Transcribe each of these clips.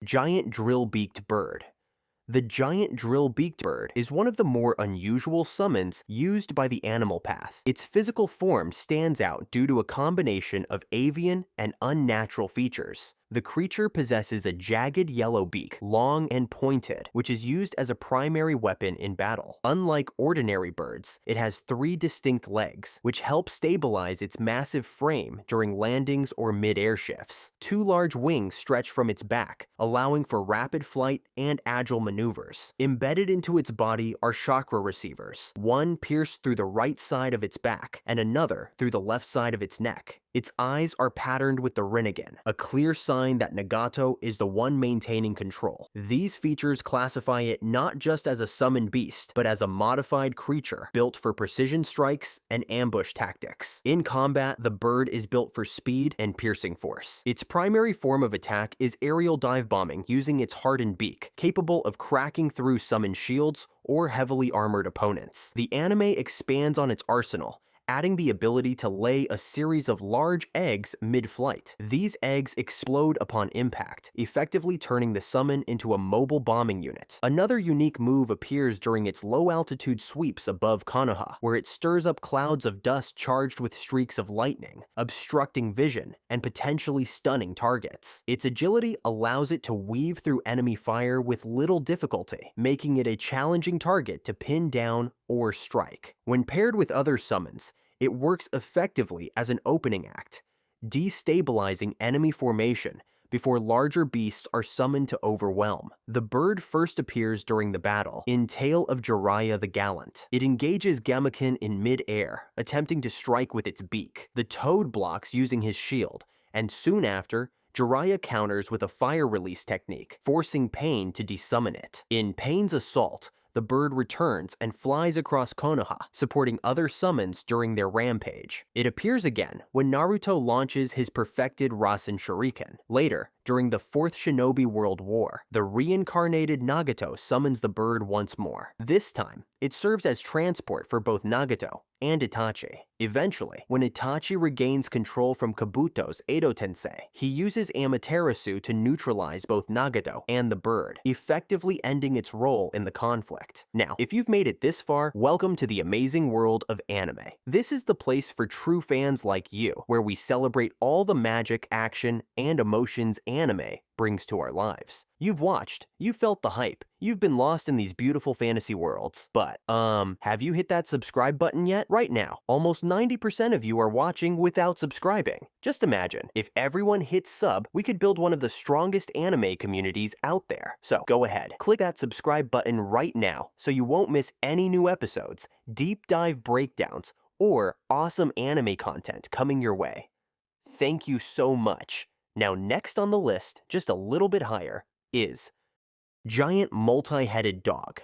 Giant Drill-Beaked Bird. The giant drill-beaked bird is one of the more unusual summons used by the animal path. Its physical form stands out due to a combination of avian and unnatural features. The creature possesses a jagged yellow beak, long and pointed, which is used as a primary weapon in battle. Unlike ordinary birds, it has 3 distinct legs, which help stabilize its massive frame during landings or mid-air shifts. 2 large wings stretch from its back, allowing for rapid flight and agile maneuvers. Embedded into its body are chakra receivers, one pierced through the right side of its back and another through the left side of its neck. Its eyes are patterned with the Rinnegan, a clear sign that Nagato is the one maintaining control. These features classify it not just as a summoned beast, but as a modified creature built for precision strikes and ambush tactics. In combat, the bird is built for speed and piercing force. Its primary form of attack is aerial dive bombing using its hardened beak, capable of cracking through summoned shields or heavily armored opponents. The anime expands on its arsenal, adding the ability to lay a series of large eggs mid-flight. These eggs explode upon impact, effectively turning the summon into a mobile bombing unit. Another unique move appears during its low-altitude sweeps above Konoha, where it stirs up clouds of dust charged with streaks of lightning, obstructing vision and potentially stunning targets. Its agility allows it to weave through enemy fire with little difficulty, making it a challenging target to pin down or strike. When paired with other summons, it works effectively as an opening act, destabilizing enemy formation before larger beasts are summoned to overwhelm. The bird first appears during the battle in Tale of Jiraiya the Gallant. It engages Gamaken in mid-air, attempting to strike with its beak. The toad blocks using his shield, and soon after, Jiraiya counters with a fire release technique, forcing Pain to desummon it. In Pain's assault, the bird returns and flies across Konoha, supporting other summons during their rampage. It appears again when Naruto launches his perfected Rasen Shuriken. Later, during the 4th Shinobi World War, the reincarnated Nagato summons the bird once more. This time, it serves as transport for both Nagato and Itachi. Eventually, when Itachi regains control from Kabuto's Edo Tensei, he uses Amaterasu to neutralize both Nagato and the bird, effectively ending its role in the conflict. Now, if you've made it this far, welcome to the amazing world of anime. This is the place for true fans like you, where we celebrate all the magic, action, and emotions anime brings to our lives. You've watched, you've felt the hype, you've been lost in these beautiful fantasy worlds, but, have you hit that subscribe button yet? Right now, almost 90% of you are watching without subscribing. Just imagine, if everyone hits sub, we could build one of the strongest anime communities out there. So go ahead, click that subscribe button right now so you won't miss any new episodes, deep dive breakdowns, or awesome anime content coming your way. Thank you so much. Now next on the list, just a little bit higher, is Giant Multiheaded Dog.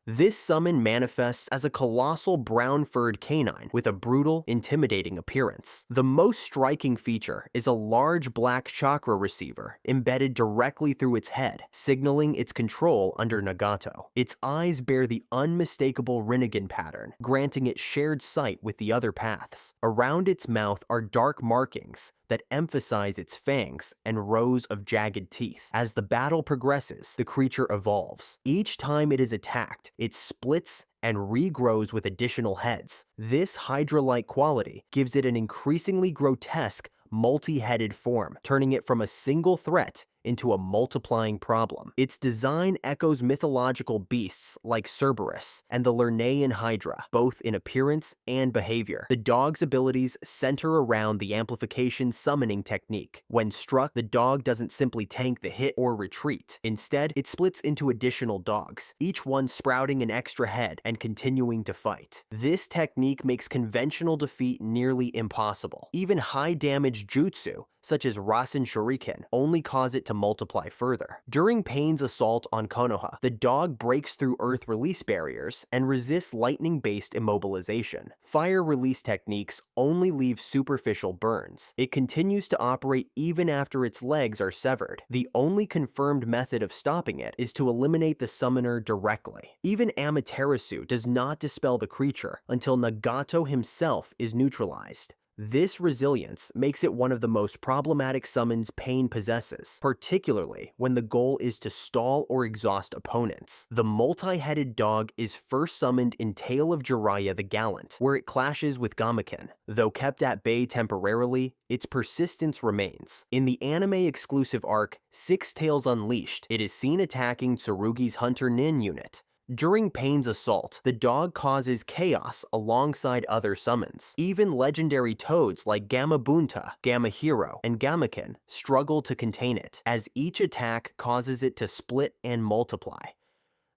This summon manifests as a colossal brown-furred canine with a brutal, intimidating appearance. The most striking feature is a large black chakra receiver embedded directly through its head, signaling its control under Nagato. Its eyes bear the unmistakable Rinnegan pattern, granting it shared sight with the other paths. Around its mouth are dark markings that emphasize its fangs and rows of jagged teeth. As the battle progresses, the creature evolves. Each time it is attacked, it splits and regrows with additional heads. This Hydra-like quality gives it an increasingly grotesque, multi-headed form, turning it from a single threat into a multiplying problem. Its design echoes mythological beasts like Cerberus and the Lernaean Hydra, both in appearance and behavior. The dog's abilities center around the amplification summoning technique. When struck, the dog doesn't simply tank the hit or retreat. Instead, it splits into additional dogs, each one sprouting an extra head and continuing to fight. This technique makes conventional defeat nearly impossible. Even high-damage jutsu, such as Rasen Shuriken, only cause it to multiply further. During Pain's assault on Konoha, the dog breaks through earth release barriers and resists lightning-based immobilization. Fire release techniques only leave superficial burns. It continues to operate even after its legs are severed. The only confirmed method of stopping it is to eliminate the summoner directly. Even Amaterasu does not dispel the creature until Nagato himself is neutralized. This resilience makes it one of the most problematic summons Pain possesses, particularly when the goal is to stall or exhaust opponents. The Multiheaded Dog is first summoned in Tale of Jiraiya the Gallant, where it clashes with Gamaken. Though kept at bay temporarily, its persistence remains. In the anime-exclusive arc, Six Tails Unleashed, it is seen attacking Tsurugi's Hunter Nin unit. During Pain's assault, the dog causes chaos alongside other summons. Even legendary toads like Gamabunta, Gamahiro, and Gamaken struggle to contain it, as each attack causes it to split and multiply.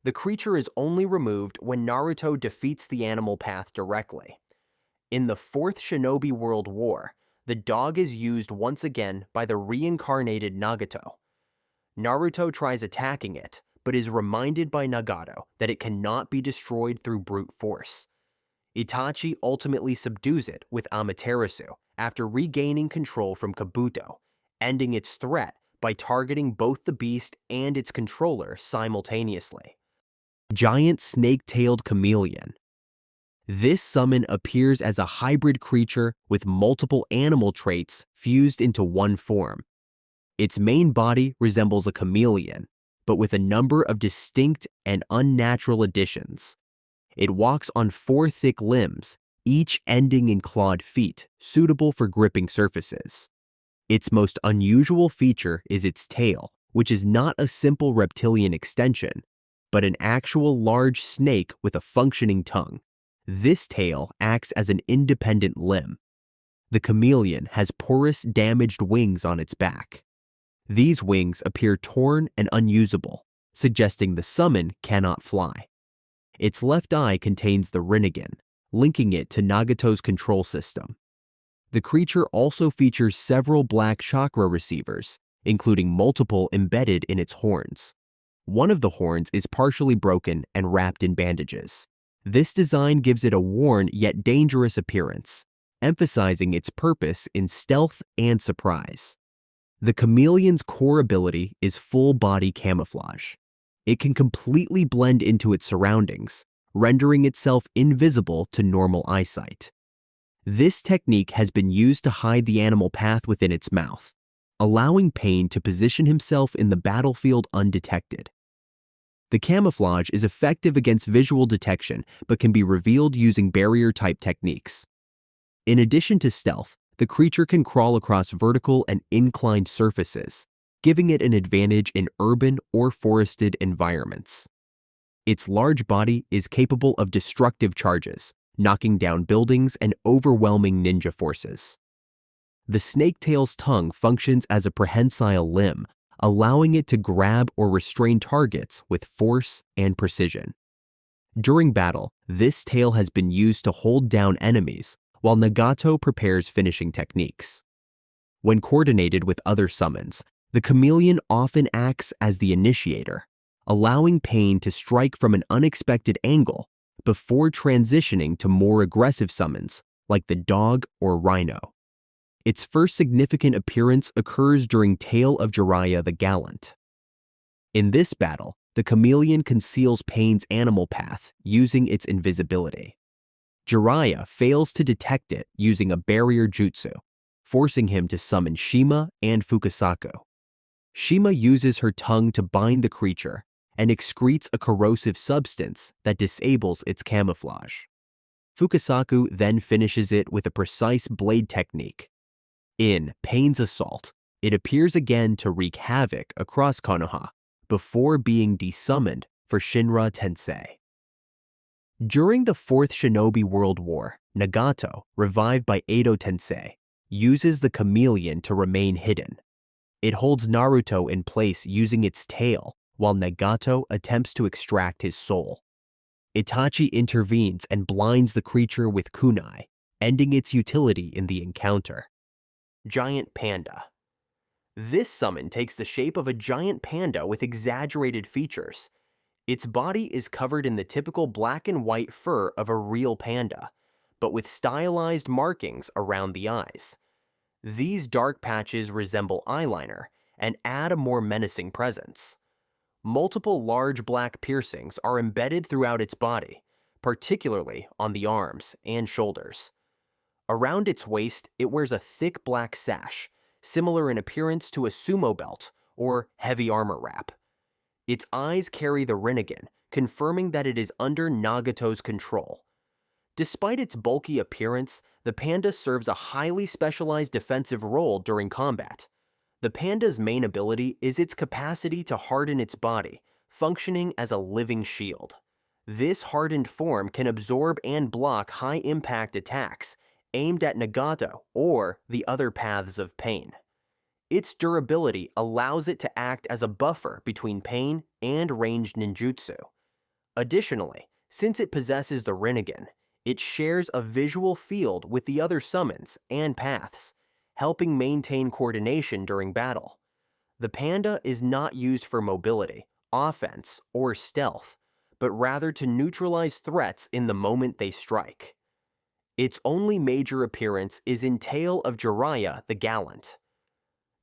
The creature is only removed when Naruto defeats the animal path directly. In the Fourth Shinobi World War, the dog is used once again by the reincarnated Nagato. Naruto tries attacking it, but is reminded by Nagato that it cannot be destroyed through brute force. Itachi ultimately subdues it with Amaterasu after regaining control from Kabuto, ending its threat by targeting both the beast and its controller simultaneously. Giant Snake-Tailed Chameleon. This summon appears as a hybrid creature with multiple animal traits fused into one form. Its main body resembles a chameleon, but with a number of distinct and unnatural additions. It walks on 4 thick limbs, each ending in clawed feet, suitable for gripping surfaces. Its most unusual feature is its tail, which is not a simple reptilian extension, but an actual large snake with a functioning tongue. This tail acts as an independent limb. The chameleon has porous, damaged wings on its back. These wings appear torn and unusable, suggesting the summon cannot fly. Its left eye contains the Rinnegan, linking it to Nagato's control system. The creature also features several black chakra receivers, including multiple embedded in its horns. One of the horns is partially broken and wrapped in bandages. This design gives it a worn yet dangerous appearance, emphasizing its purpose in stealth and surprise. The chameleon's core ability is full-body camouflage. It can completely blend into its surroundings, rendering itself invisible to normal eyesight. This technique has been used to hide the animal path within its mouth, allowing Pain to position himself in the battlefield undetected. The camouflage is effective against visual detection, but can be revealed using barrier-type techniques. In addition to stealth, the creature can crawl across vertical and inclined surfaces, giving it an advantage in urban or forested environments. Its large body is capable of destructive charges, knocking down buildings and overwhelming ninja forces. The snake-tail's tongue functions as a prehensile limb, allowing it to grab or restrain targets with force and precision. During battle, this tail has been used to hold down enemies, while Nagato prepares finishing techniques. When coordinated with other summons, the chameleon often acts as the initiator, allowing Pain to strike from an unexpected angle before transitioning to more aggressive summons like the dog or Rhino. Its first significant appearance occurs during Tale of Jiraiya the Gallant. In this battle, the chameleon conceals Pain's animal path using its invisibility. Jiraiya fails to detect it using a barrier jutsu, forcing him to summon Shima and Fukasaku. Shima uses her tongue to bind the creature and excretes a corrosive substance that disables its camouflage. Fukasaku then finishes it with a precise blade technique. In Pain's assault, it appears again to wreak havoc across Konoha before being desummoned for Shinra Tensei. During the Fourth Shinobi World War, Nagato, revived by Edo Tensei, uses the chameleon to remain hidden. It holds Naruto in place using its tail, while Nagato attempts to extract his soul. Itachi intervenes and blinds the creature with kunai, ending its utility in the encounter. Giant Panda. This summon takes the shape of a giant panda with exaggerated features. Its body is covered in the typical black and white fur of a real panda, but with stylized markings around the eyes. These dark patches resemble eyeliner and add a more menacing presence. Multiple large black piercings are embedded throughout its body, particularly on the arms and shoulders. Around its waist, it wears a thick black sash, similar in appearance to a sumo belt or heavy armor wrap. Its eyes carry the Rinnegan, confirming that it is under Nagato's control. Despite its bulky appearance, the panda serves a highly specialized defensive role during combat. The panda's main ability is its capacity to harden its body, functioning as a living shield. This hardened form can absorb and block high-impact attacks aimed at Nagato or the other paths of pain. Its durability allows it to act as a buffer between pain and ranged ninjutsu. Additionally, since it possesses the Rinnegan, it shares a visual field with the other summons and paths, helping maintain coordination during battle. The panda is not used for mobility, offense, or stealth, but rather to neutralize threats in the moment they strike. Its only major appearance is in Tale of Jiraiya the Gallant.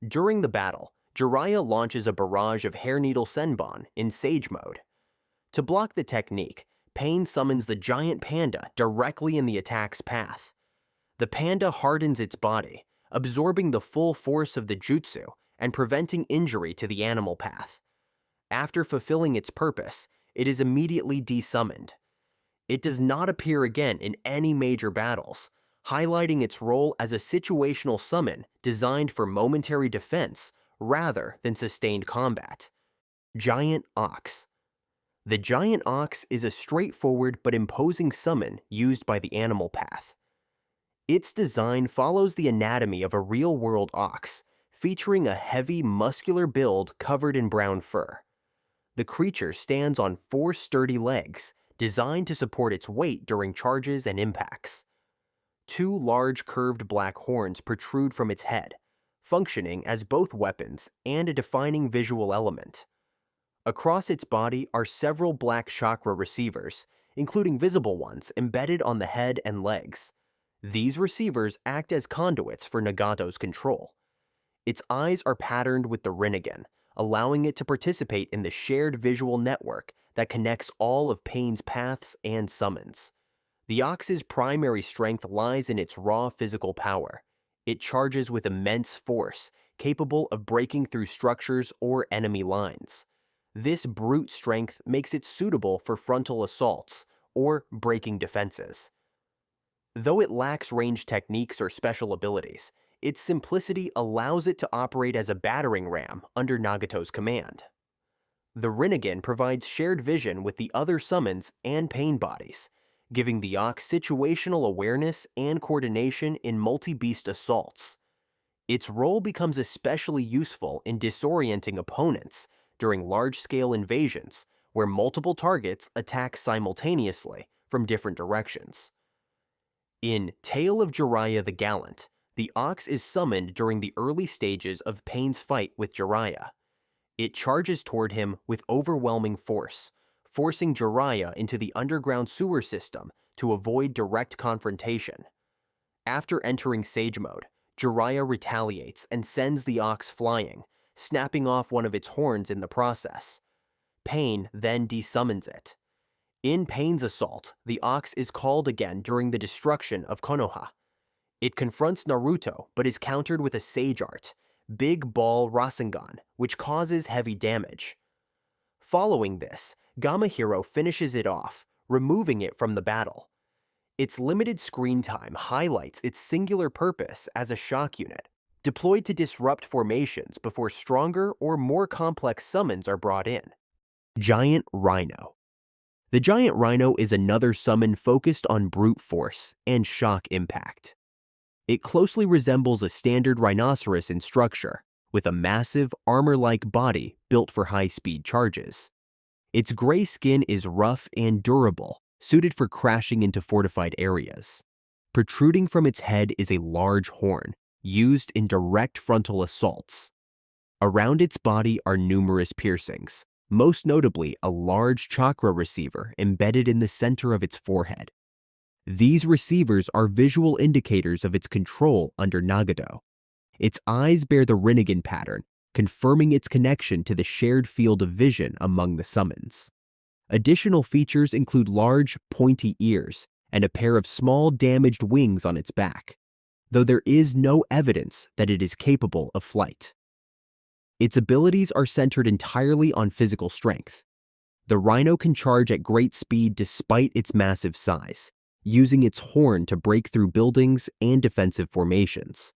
During the battle, Jiraiya launches a barrage of hair needle senbon in Sage mode. To block the technique, Pain summons the giant panda directly in the attack's path. The panda hardens its body, absorbing the full force of the jutsu and preventing injury to the animal path. After fulfilling its purpose, it is immediately desummoned. It does not appear again in any major battles, highlighting its role as a situational summon designed for momentary defense rather than sustained combat. Giant Ox. The Giant Ox is a straightforward but imposing summon used by the animal path. Its design follows the anatomy of a real-world ox, featuring a heavy, muscular build covered in brown fur. The creature stands on 4 sturdy legs, designed to support its weight during charges and impacts. 2 large curved black horns protrude from its head, functioning as both weapons and a defining visual element. Across its body are several black chakra receivers, including visible ones embedded on the head and legs. These receivers act as conduits for Nagato's control. Its eyes are patterned with the Rinnegan, allowing it to participate in the shared visual network that connects all of Pain's paths and summons. The Ox's primary strength lies in its raw physical power. It charges with immense force, capable of breaking through structures or enemy lines. This brute strength makes it suitable for frontal assaults or breaking defenses. Though it lacks ranged techniques or special abilities, its simplicity allows it to operate as a battering ram under Nagato's command. The Rinnegan provides shared vision with the other summons and pain bodies, giving the Ox situational awareness and coordination in multi-beast assaults. Its role becomes especially useful in disorienting opponents during large-scale invasions where multiple targets attack simultaneously from different directions. In Tale of Jiraiya the Gallant, the Ox is summoned during the early stages of Pain's fight with Jiraiya. It charges toward him with overwhelming force, forcing Jiraiya into the underground sewer system to avoid direct confrontation. After entering Sage mode, Jiraiya retaliates and sends the Ox flying, snapping off one of its horns in the process. Pain then desummons it. In Pain's assault, the Ox is called again during the destruction of Konoha. It confronts Naruto but is countered with a Sage Art, Big Ball Rasengan, which causes heavy damage. Following this, Gamahiro finishes it off, removing it from the battle. Its limited screen time highlights its singular purpose as a shock unit, deployed to disrupt formations before stronger or more complex summons are brought in. Giant Rhino. The Giant Rhino is another summon focused on brute force and shock impact. It closely resembles a standard rhinoceros in structure, with a massive, armor-like body built for high-speed charges. Its gray skin is rough and durable, suited for crashing into fortified areas. Protruding from its head is a large horn, used in direct frontal assaults. Around its body are numerous piercings, most notably a large chakra receiver embedded in the center of its forehead. These receivers are visual indicators of its control under Nagato. Its eyes bear the Rinnegan pattern, confirming its connection to the shared field of vision among the summons. Additional features include large, pointy ears and a pair of small damaged wings on its back, though there is no evidence that it is capable of flight. Its abilities are centered entirely on physical strength. The rhino can charge at great speed despite its massive size, using its horn to break through buildings and defensive formations.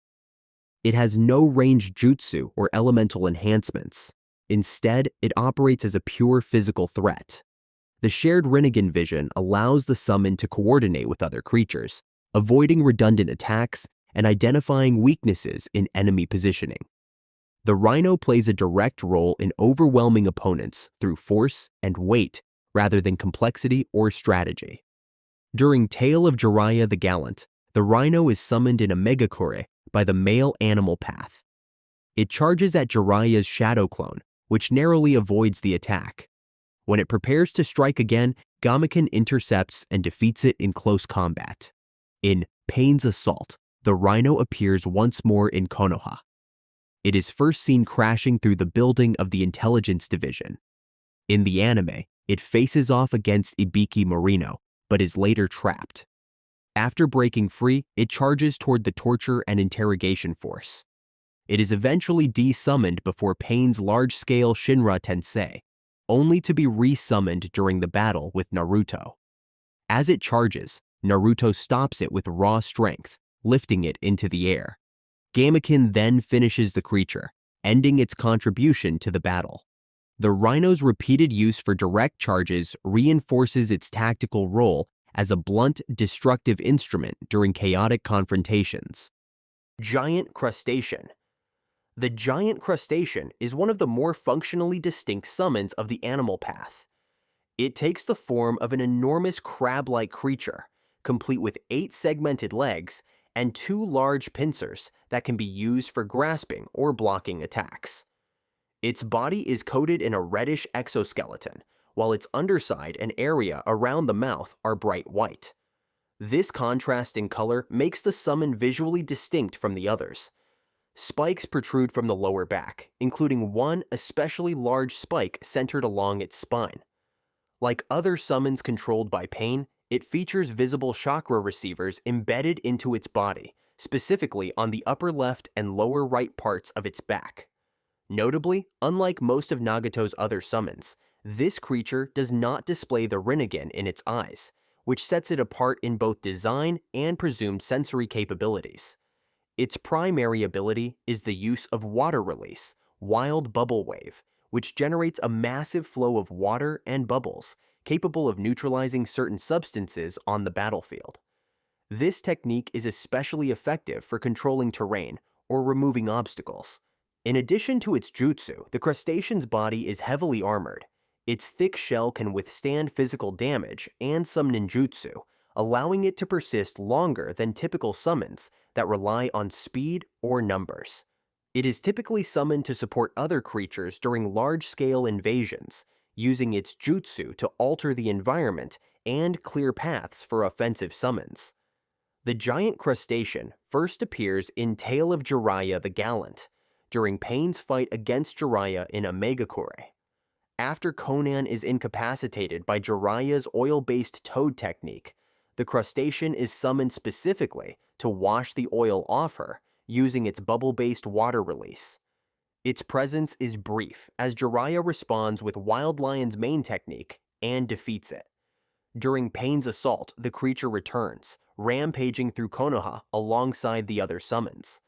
It has no ranged jutsu or elemental enhancements. Instead, it operates as a pure physical threat. The shared Rinnegan vision allows the summon to coordinate with other creatures, avoiding redundant attacks and identifying weaknesses in enemy positioning. The rhino plays a direct role in overwhelming opponents through force and weight rather than complexity or strategy. During Tale of Jiraiya the Gallant, the rhino is summoned in a megakure by the male animal path. It charges at Jiraiya's shadow clone, which narrowly avoids the attack. When it prepares to strike again, Gamaken intercepts and defeats it in close combat. In Pain's Assault, the rhino appears once more in Konoha. It is first seen crashing through the building of the Intelligence Division. In the anime, it faces off against Ibiki Marino, but is later trapped. After breaking free, it charges toward the torture and interrogation force. It is eventually de-summoned before Pain's large-scale Shinra Tensei, only to be re-summoned during the battle with Naruto. As it charges, Naruto stops it with raw strength, lifting it into the air. Gamaken then finishes the creature, ending its contribution to the battle. The rhino's repeated use for direct charges reinforces its tactical role as a blunt, destructive instrument during chaotic confrontations. Giant Crustacean. The giant crustacean is one of the more functionally distinct summons of the animal path. It takes the form of an enormous crab-like creature, complete with 8 segmented legs and 2 large pincers that can be used for grasping or blocking attacks. Its body is coated in a reddish exoskeleton, while its underside and area around the mouth are bright white. This contrast in color makes the summon visually distinct from the others. Spikes protrude from the lower back, including one especially large spike centered along its spine. Like other summons controlled by Pain, it features visible chakra receivers embedded into its body, specifically on the upper left and lower right parts of its back. Notably, unlike most of Nagato's other summons, this creature does not display the Rinnegan in its eyes, which sets it apart in both design and presumed sensory capabilities. Its primary ability is the use of water release, Wild Bubble Wave, which generates a massive flow of water and bubbles, capable of neutralizing certain substances on the battlefield. This technique is especially effective for controlling terrain or removing obstacles. In addition to its jutsu, the crustacean's body is heavily armored. Its thick shell can withstand physical damage and some ninjutsu, allowing it to persist longer than typical summons that rely on speed or numbers. It is typically summoned to support other creatures during large-scale invasions, using its jutsu to alter the environment and clear paths for offensive summons. The giant crustacean first appears in Tale of Jiraiya the Gallant, during Pain's fight against Jiraiya in a megakure. After Conan is incapacitated by Jiraiya's oil-based toad technique, the crustacean is summoned specifically to wash the oil off her, using its bubble-based water release. Its presence is brief, as Jiraiya responds with Wild Lion's main technique and defeats it. During Pain's assault, the creature returns, rampaging through Konoha alongside the other summons.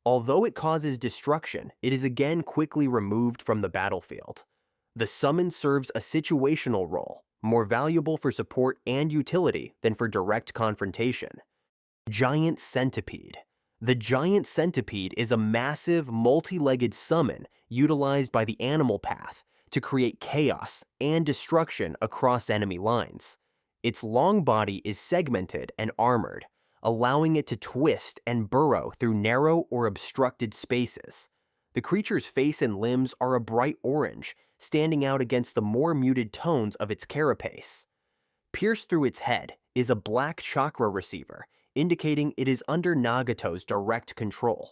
Although it causes destruction, it is again quickly removed from the battlefield. The summon serves a situational role, more valuable for support and utility than for direct confrontation. Giant Centipede. The Giant Centipede is a massive, multi-legged summon utilized by the animal path to create chaos and destruction across enemy lines. Its long body is segmented and armored, allowing it to twist and burrow through narrow or obstructed spaces. The creature's face and limbs are a bright orange, standing out against the more muted tones of its carapace. Pierced through its head is a black chakra receiver, indicating it is under Nagato's direct control.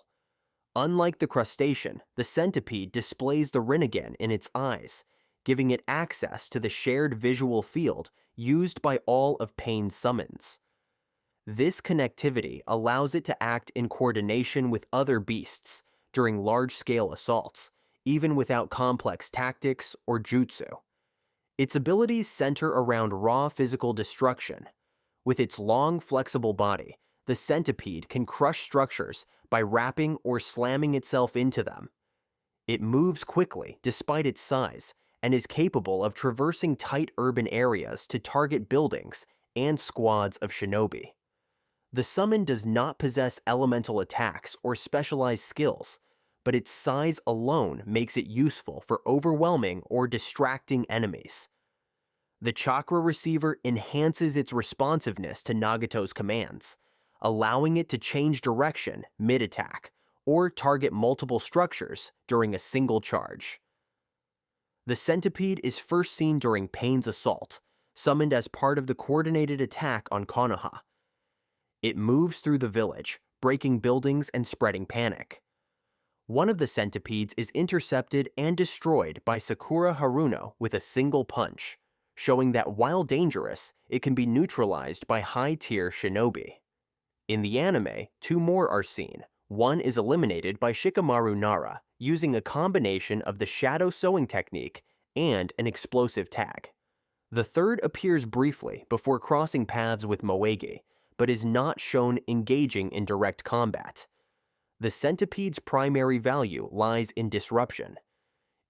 Unlike the crustacean, the centipede displays the Rinnegan in its eyes, giving it access to the shared visual field used by all of Pain's summons. This connectivity allows it to act in coordination with other beasts during large-scale assaults, even without complex tactics or jutsu. Its abilities center around raw physical destruction. With its long, flexible body, the centipede can crush structures by wrapping or slamming itself into them. It moves quickly despite its size and is capable of traversing tight urban areas to target buildings and squads of shinobi. The summon does not possess elemental attacks or specialized skills, but its size alone makes it useful for overwhelming or distracting enemies. The chakra receiver enhances its responsiveness to Nagato's commands, allowing it to change direction mid-attack or target multiple structures during a single charge. The centipede is first seen during Pain's assault, summoned as part of the coordinated attack on Konoha. It moves through the village, breaking buildings and spreading panic. One of the centipedes is intercepted and destroyed by Sakura Haruno with a single punch, showing that while dangerous, it can be neutralized by high-tier shinobi. In the anime, 2 more are seen. One is eliminated by Shikamaru Nara using a combination of the shadow sewing technique and an explosive tag. The third appears briefly before crossing paths with Moegi, but is not shown engaging in direct combat. The centipede's primary value lies in disruption.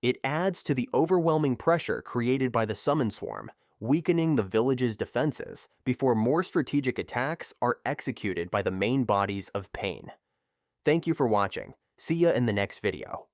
It adds to the overwhelming pressure created by the summon swarm, weakening the village's defenses before more strategic attacks are executed by the main bodies of Pain. Thank you for watching. See ya in the next video.